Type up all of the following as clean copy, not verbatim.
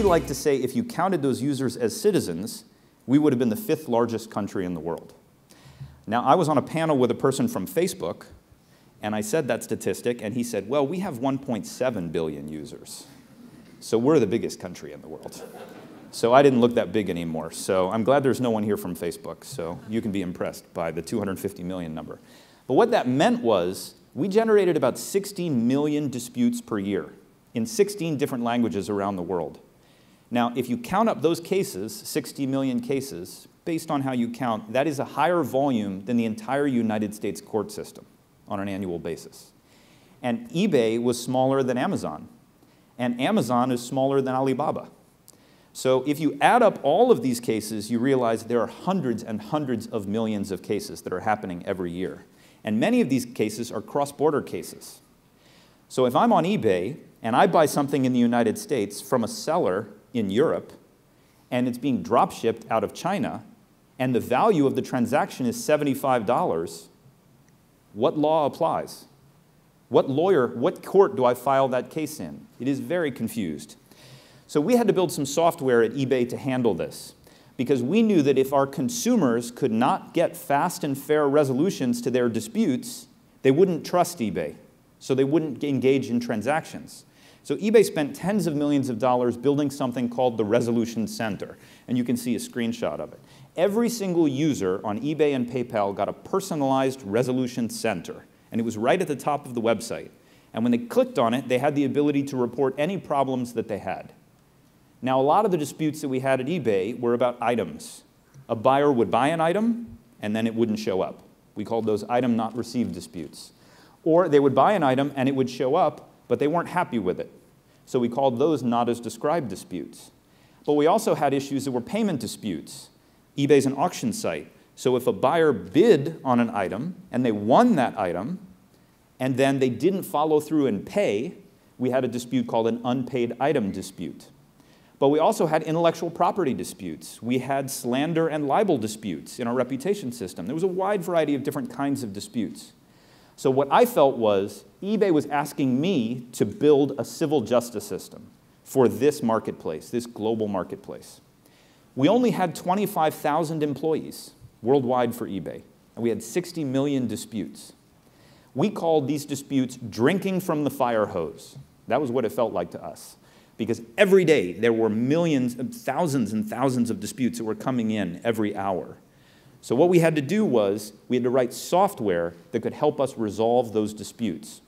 like to say if you counted those users as citizens, we would have been the 5th largest country in the world. Now, I was on a panel with a person from Facebook, and I said that statistic, and he said, well, we have 1.7 billion users. So we're the biggest country in the world. So I didn't look that big anymore. So I'm glad there's no one here from Facebook, so you can be impressed by the 250 million number. But what that meant was we generated about 60 million disputes per year in 16 different languages around the world. Now, if you count up those cases, 60 million cases, based on how you count, that is a higher volume than the entire United States court system on an annual basis. And eBay was smaller than Amazon, and Amazon is smaller than Alibaba. So if you add up all of these cases, you realize there are hundreds and hundreds of millions of cases that are happening every year. And many of these cases are cross-border cases. So if I'm on eBay and I buy something in the United States from a seller in Europe, and it's being drop-shipped out of China, and the value of the transaction is $75, what law applies? What lawyer, what court do I file that case in? It is very confused. So we had to build some software at eBay to handle this, because we knew that if our consumers could not get fast and fair resolutions to their disputes, they wouldn't trust eBay, so they wouldn't engage in transactions. So eBay spent tens of millions of dollars building something called the Resolution Center, and you can see a screenshot of it. Every single user on eBay and PayPal got a personalized Resolution Center, and it was right at the top of the website. And when they clicked on it, they had the ability to report any problems that they had. Now, a lot of the disputes that we had at eBay were about items. A buyer would buy an item, and then it wouldn't show up. We called those item not received disputes. Or they would buy an item, and it would show up, but they weren't happy with it. So we called those not as described disputes. But we also had issues that were payment disputes. eBay's an auction site. So if a buyer bid on an item, and they won that item, and then they didn't follow through and pay, we had a dispute called an unpaid item dispute. But we also had intellectual property disputes. We had slander and libel disputes in our reputation system. There was a wide variety of different kinds of disputes. So what I felt was eBay was asking me to build a civil justice system for this marketplace, this global marketplace. We only had 25,000 employees worldwide for eBay, and we had 60 million disputes. We called these disputes drinking from the fire hose. That was what it felt like to us. Because every day there were millions, thousands and thousands of disputes that were coming in every hour. So what we had to do was we had to write software that could help us resolve those disputes.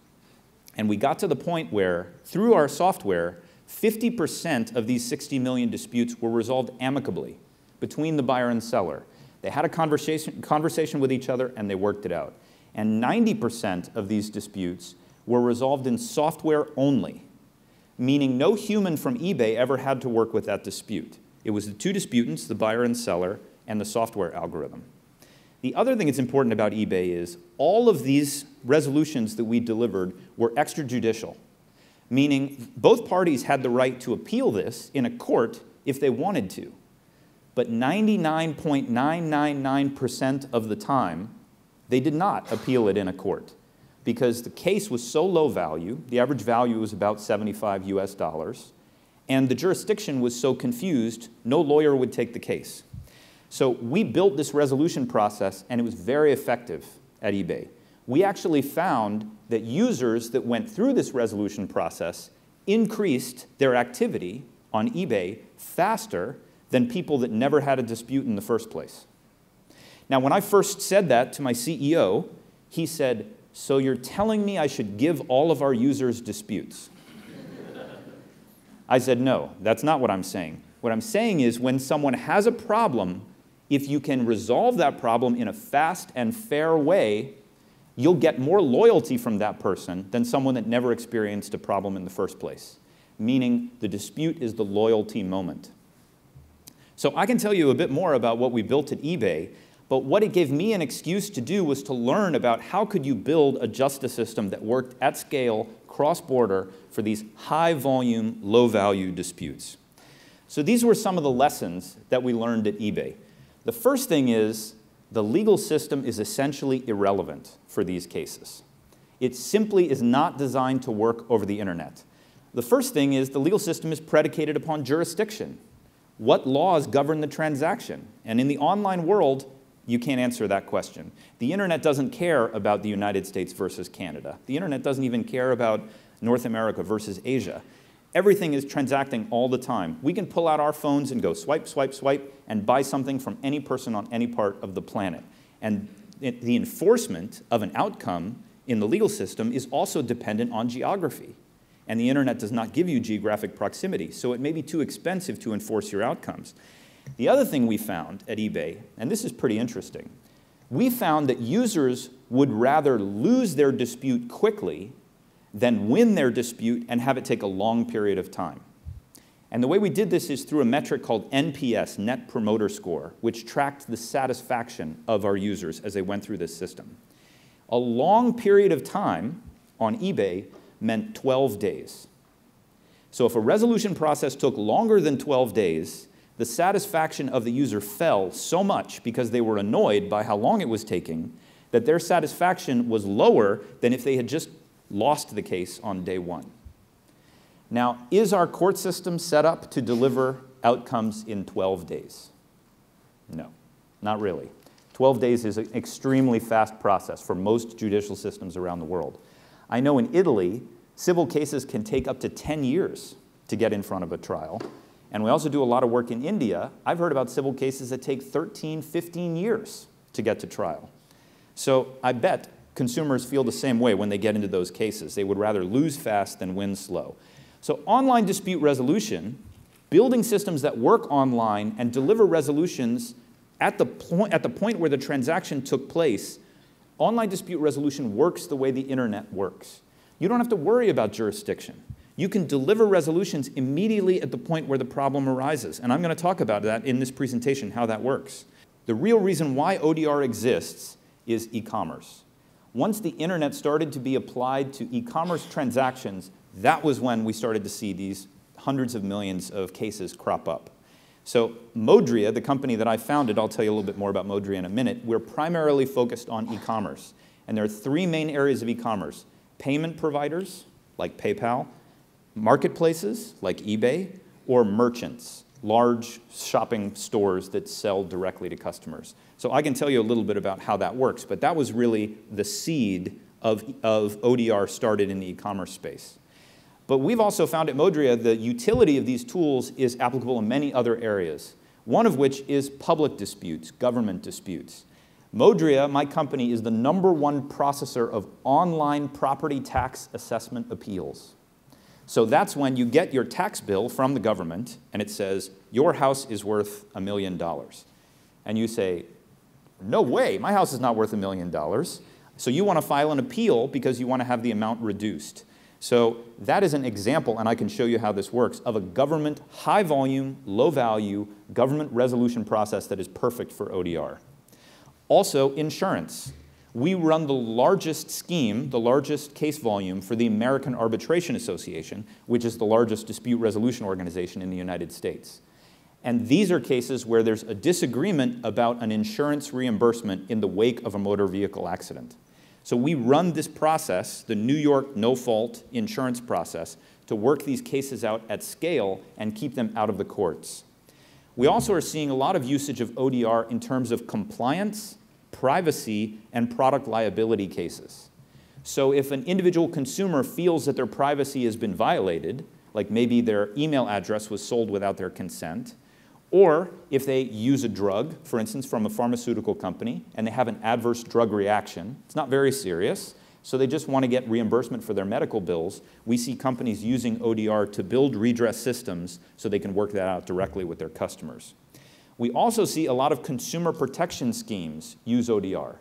And we got to the point where, through our software, 50% of these 60 million disputes were resolved amicably between the buyer and seller. They had a conversation with each other, and they worked it out. And 90% of these disputes were resolved in software only, meaning no human from eBay ever had to work with that dispute. It was the two disputants, the buyer and seller, and the software algorithm. The other thing that's important about eBay is all of these resolutions that we delivered were extrajudicial, meaning both parties had the right to appeal this in a court if they wanted to. But 99.999% of the time, they did not appeal it in a court, because the case was so low value, the average value was about $75 US, and the jurisdiction was so confused, no lawyer would take the case. So we built this resolution process, and it was very effective at eBay. We actually found that users that went through this resolution process increased their activity on eBay faster than people that never had a dispute in the first place. Now, when I first said that to my CEO, he said, "So you're telling me I should give all of our users disputes?" I said, "No, that's not what I'm saying. What I'm saying is when someone has a problem, if you can resolve that problem in a fast and fair way, you'll get more loyalty from that person than someone that never experienced a problem in the first place." Meaning the dispute is the loyalty moment. So I can tell you a bit more about what we built at eBay, but what it gave me an excuse to do was to learn about how could you build a justice system that worked at scale, cross-border, for these high-volume, low-value disputes. So these were some of the lessons that we learned at eBay. The first thing is the legal system is essentially irrelevant for these cases. It simply is not designed to work over the internet. The first thing is the legal system is predicated upon jurisdiction. What laws govern the transaction? And in the online world, you can't answer that question. The internet doesn't care about the United States versus Canada. The internet doesn't even care about North America versus Asia. Everything is transacting all the time. We can pull out our phones and go swipe, swipe, swipe, and buy something from any person on any part of the planet. And the enforcement of an outcome in the legal system is also dependent on geography. And the internet does not give you geographic proximity, so it may be too expensive to enforce your outcomes. The other thing we found at eBay, and this is pretty interesting, we found that users would rather lose their dispute quickly than win their dispute and have it take a long period of time. And the way we did this is through a metric called NPS, Net Promoter Score, which tracked the satisfaction of our users as they went through this system. A long period of time on eBay meant 12 days. So if a resolution process took longer than 12 days, the satisfaction of the user fell so much because they were annoyed by how long it was taking that their satisfaction was lower than if they had just lost the case on day one. Now, is our court system set up to deliver outcomes in 12 days? No, not really. 12 days is an extremely fast process for most judicial systems around the world. I know in Italy, civil cases can take up to 10 years to get in front of a trial. And we also do a lot of work in India. I've heard about civil cases that take 13, 15 years to get to trial. So I bet consumers feel the same way when they get into those cases. They would rather lose fast than win slow. So online dispute resolution, building systems that work online and deliver resolutions at the point where the transaction took place, online dispute resolution works the way the internet works. You don't have to worry about jurisdiction. You can deliver resolutions immediately at the point where the problem arises. And I'm going to talk about that in this presentation, how that works. The real reason why ODR exists is e-commerce. Once the internet started to be applied to e-commerce transactions, that was when we started to see these hundreds of millions of cases crop up. So Modria, the company that I founded, I'll tell you a little bit more about Modria in a minute, we're primarily focused on e-commerce. And there are three main areas of e-commerce: payment providers, like PayPal, marketplaces, like eBay, or merchants, large shopping stores that sell directly to customers. So I can tell you a little bit about how that works, but that was really the seed of ODR started in the e-commerce space. But we've also found at Modria the utility of these tools is applicable in many other areas, one of which is public disputes, government disputes. Modria, my company, is the #1 processor of online property tax assessment appeals. So that's when you get your tax bill from the government and it says, your house is worth $1 million. And you say, no way, my house is not worth $1 million. So you want to file an appeal because you want to have the amount reduced. So that is an example, and I can show you how this works, of a government, high volume, low value, government resolution process that is perfect for ODR. Also, insurance. We run the largest scheme, the largest case volume for the American Arbitration Association, which is the largest dispute resolution organization in the United States. And these are cases where there's a disagreement about an insurance reimbursement in the wake of a motor vehicle accident. So we run this process, the New York no-fault insurance process, to work these cases out at scale and keep them out of the courts. We also are seeing a lot of usage of ODR in terms of compliance, privacy, and product liability cases. So if an individual consumer feels that their privacy has been violated, like maybe their email address was sold without their consent, or if they use a drug, for instance, from a pharmaceutical company, and they have an adverse drug reaction, it's not very serious, so they just want to get reimbursement for their medical bills, we see companies using ODR to build redress systems so they can work that out directly with their customers. We also see a lot of consumer protection schemes use ODR.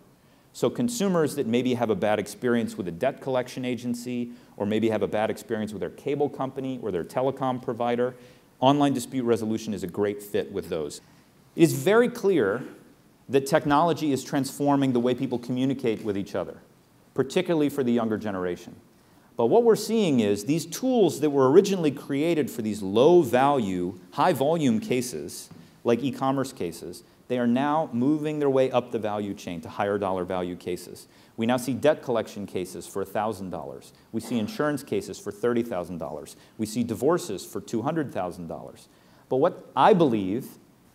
So consumers that maybe have a bad experience with a debt collection agency, or maybe have a bad experience with their cable company or their telecom provider, online dispute resolution is a great fit with those. It is very clear that technology is transforming the way people communicate with each other, particularly for the younger generation. But what we're seeing is these tools that were originally created for these low-value, high-volume cases, like e-commerce cases, they are now moving their way up the value chain to higher dollar value cases. We now see debt collection cases for $1,000. We see insurance cases for $30,000. We see divorces for $200,000. But what I believe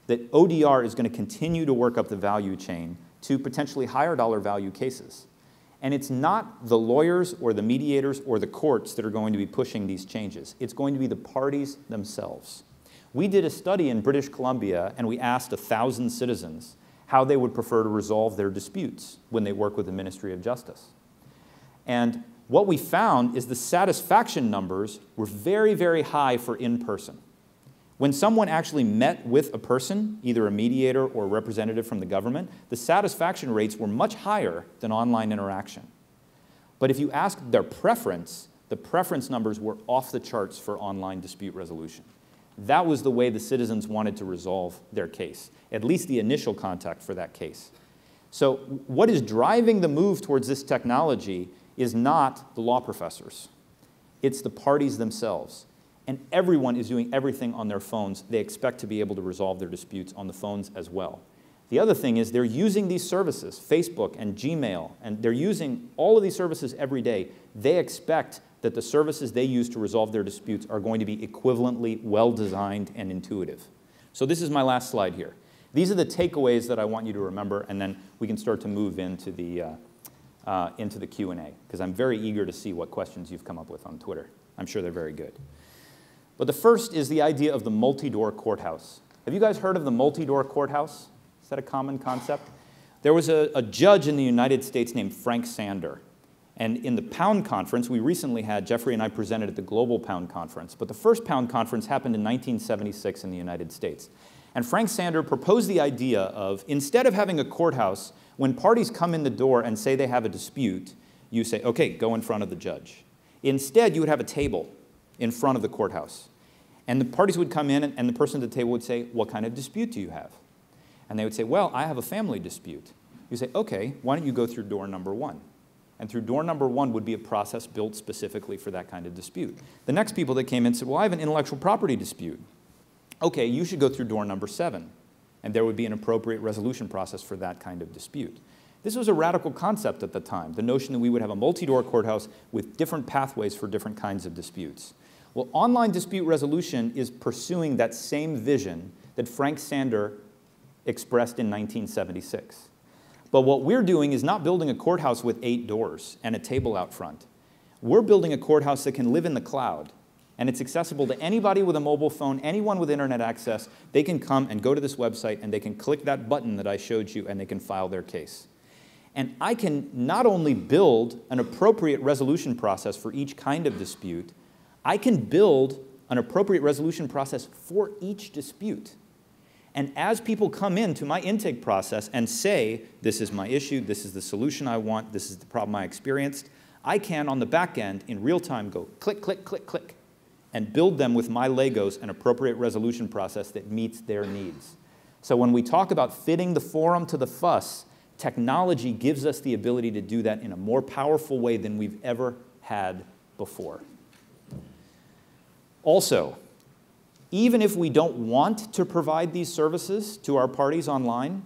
that ODR is going to continue to work up the value chain to potentially higher dollar value cases. And it's not the lawyers or the mediators or the courts that are going to be pushing these changes. It's going to be the parties themselves. We did a study in British Columbia, and we asked 1,000 citizens how they would prefer to resolve their disputes when they work with the Ministry of Justice. And what we found is the satisfaction numbers were very, very high for in-person. When someone actually met with a person, either a mediator or a representative from the government, the satisfaction rates were much higher than online interaction. But if you asked their preference, the preference numbers were off the charts for online dispute resolution. That was the way the citizens wanted to resolve their case, at least the initial contact for that case. So what is driving the move towards this technology is not the law professors. It's the parties themselves. And everyone is doing everything on their phones. They expect to be able to resolve their disputes on the phones as well. The other thing is they're using these services, Facebook and Gmail, and they're using all of these services every day. They expect that the services they use to resolve their disputes are going to be equivalently well-designed and intuitive. So this is my last slide here. These are the takeaways that I want you to remember, and then we can start to move into the Q&A, because I'm very eager to see what questions you've come up with on Twitter. I'm sure they're very good. But the first is the idea of the multi-door courthouse. Have you guys heard of the multi-door courthouse? Is that a common concept? There was a judge in the United States named Frank Sander. And in the Pound Conference, we recently had, Jeffrey and I presented at the Global Pound Conference, but the first Pound Conference happened in 1976 in the United States. And Frank Sander proposed the idea of, instead of having a courthouse, when parties come in the door and say they have a dispute, you say, okay, go in front of the judge. Instead, you would have a table in front of the courthouse. And the parties would come in, and the person at the table would say, what kind of dispute do you have? And they would say, well, I have a family dispute. You say, okay, why don't you go through door number 1? And through door number 1 would be a process built specifically for that kind of dispute. The next people that came in said, well, I have an intellectual property dispute. Okay, you should go through door number 7. And there would be an appropriate resolution process for that kind of dispute. This was a radical concept at the time, the notion that we would have a multi-door courthouse with different pathways for different kinds of disputes. Well, online dispute resolution is pursuing that same vision that Frank Sander expressed in 1976. But what we're doing is not building a courthouse with 8 doors and a table out front. We're building a courthouse that can live in the cloud, and it's accessible to anybody with a mobile phone, anyone with internet access. They can come and go to this website, and they can click that button that I showed you, and they can file their case. And I can not only build an appropriate resolution process for each kind of dispute, I can build an appropriate resolution process for each dispute. And as people come into my intake process and say, this is my issue, this is the solution I want, this is the problem I experienced, I can, on the back end, in real time, go click, click, click, click, and build them with my Legos an appropriate resolution process that meets their needs. So when we talk about fitting the forum to the fuss, technology gives us the ability to do that in a more powerful way than we've ever had before. Also, even if we don't want to provide these services to our parties online,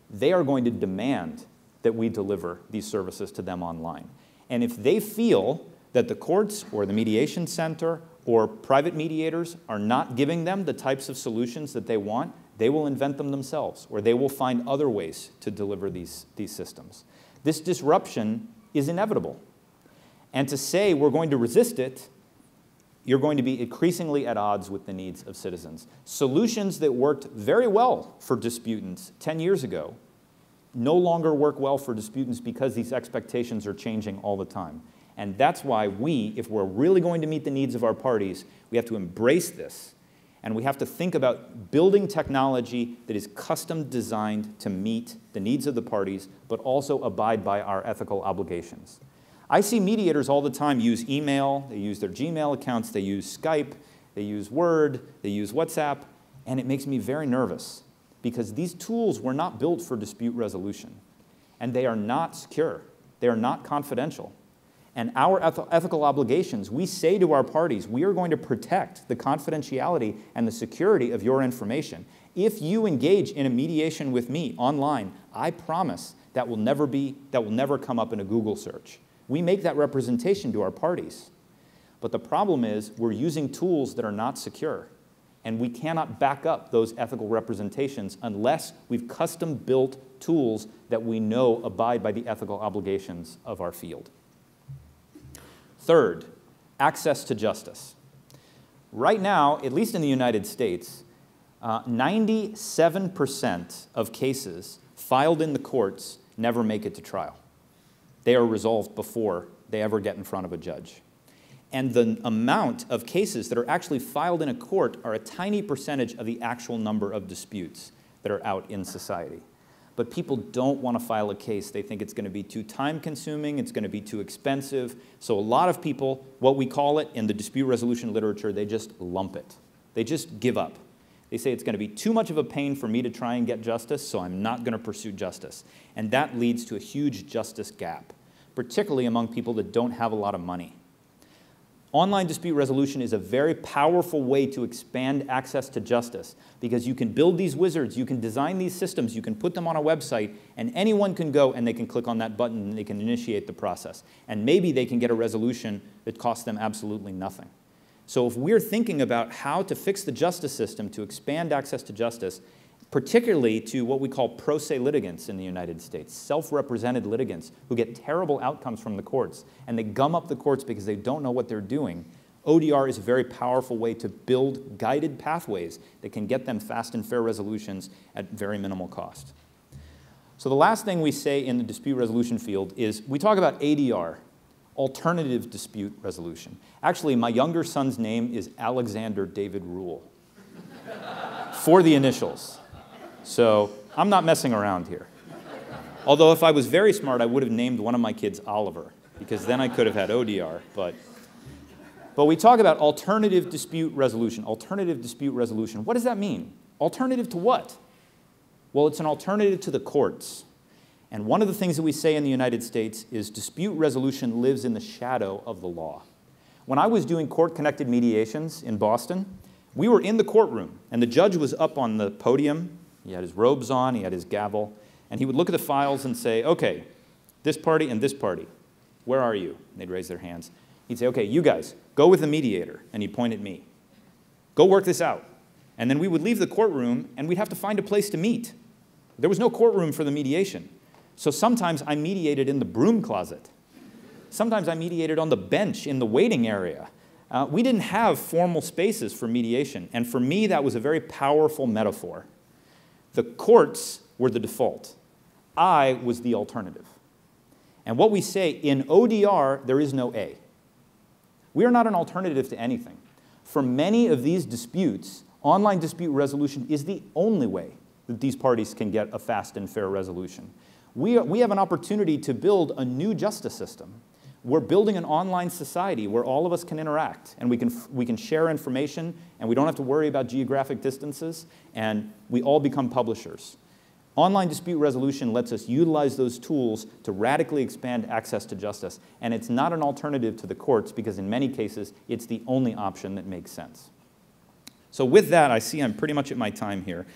they are going to demand that we deliver these services to them online. And if they feel that the courts or the mediation center or private mediators are not giving them the types of solutions that they want, they will invent them themselves, or they will find other ways to deliver these systems. This disruption is inevitable. And to say we're going to resist it, you're going to be increasingly at odds with the needs of citizens. Solutions that worked very well for disputants 10 years ago no longer work well for disputants because these expectations are changing all the time. And that's why we, if we're really going to meet the needs of our parties, we have to embrace this. And we have to think about building technology that is custom designed to meet the needs of the parties, but also abide by our ethical obligations. I see mediators all the time use email, they use their Gmail accounts, they use Skype, they use Word, they use WhatsApp, and it makes me very nervous because these tools were not built for dispute resolution, and they are not secure, they are not confidential. And our ethical obligations, we say to our parties, we are going to protect the confidentiality and the security of your information. If you engage in a mediation with me online, I promise that will never come up in a Google search. We make that representation to our parties. But the problem is we're using tools that are not secure, and we cannot back up those ethical representations unless we've custom-built tools that we know abide by the ethical obligations of our field. Third, access to justice. Right now, at least in the United States, 97% of cases filed in the courts never make it to trial. They are resolved before they ever get in front of a judge. And the amount of cases that are actually filed in a court are a tiny percentage of the actual number of disputes that are out in society. But people don't want to file a case. They think it's going to be too time-consuming, it's going to be too expensive. So a lot of people, what we call it in the dispute resolution literature, they just lump it. They just give up. They say it's going to be too much of a pain for me to try and get justice, so I'm not going to pursue justice. And that leads to a huge justice gap, particularly among people that don't have a lot of money. Online dispute resolution is a very powerful way to expand access to justice because you can build these wizards, you can design these systems, you can put them on a website, and anyone can go and they can click on that button and they can initiate the process. And maybe they can get a resolution that costs them absolutely nothing. So if we're thinking about how to fix the justice system to expand access to justice, particularly to what we call pro se litigants in the United States, self-represented litigants who get terrible outcomes from the courts, and they gum up the courts because they don't know what they're doing, ODR is a very powerful way to build guided pathways that can get them fast and fair resolutions at very minimal cost. So the last thing we say in the dispute resolution field is we talk about ADR, alternative dispute resolution. Actually, my younger son's name is Alexander David Rule, for the initials. So I'm not messing around here. Although if I was very smart, I would have named one of my kids Oliver, because then I could have had ODR. But we talk about alternative dispute resolution. Alternative dispute resolution. What does that mean? Alternative to what? Well, it's an alternative to the courts. And one of the things that we say in the United States is dispute resolution lives in the shadow of the law. When I was doing court-connected mediations in Boston, we were in the courtroom, and the judge was up on the podium. He had his robes on, he had his gavel, and he would look at the files and say, okay, this party and this party, where are you? And they'd raise their hands. He'd say, okay, you guys, go with the mediator, and he'd point at me. Go work this out. And then we would leave the courtroom, and we'd have to find a place to meet. There was no courtroom for the mediation. So sometimes I mediated in the broom closet. Sometimes I mediated on the bench in the waiting area. We didn't have formal spaces for mediation, and for me, that was a very powerful metaphor. The courts were the default. I was the alternative. And what we say, in ODR, there is no A. We are not an alternative to anything. For many of these disputes, online dispute resolution is the only way that these parties can get a fast and fair resolution. We have an opportunity to build a new justice system. We're building an online society where all of us can interact, and we can share information, and we don't have to worry about geographic distances, and we all become publishers. Online dispute resolution lets us utilize those tools to radically expand access to justice, and it's not an alternative to the courts because in many cases, it's the only option that makes sense. So with that, I see I'm pretty much at my time here.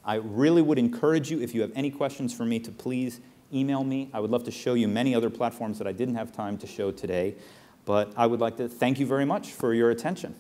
I really would encourage you, if you have any questions for me, to please email me. I would love to show you many other platforms that I didn't have time to show today, but I would like to thank you very much for your attention.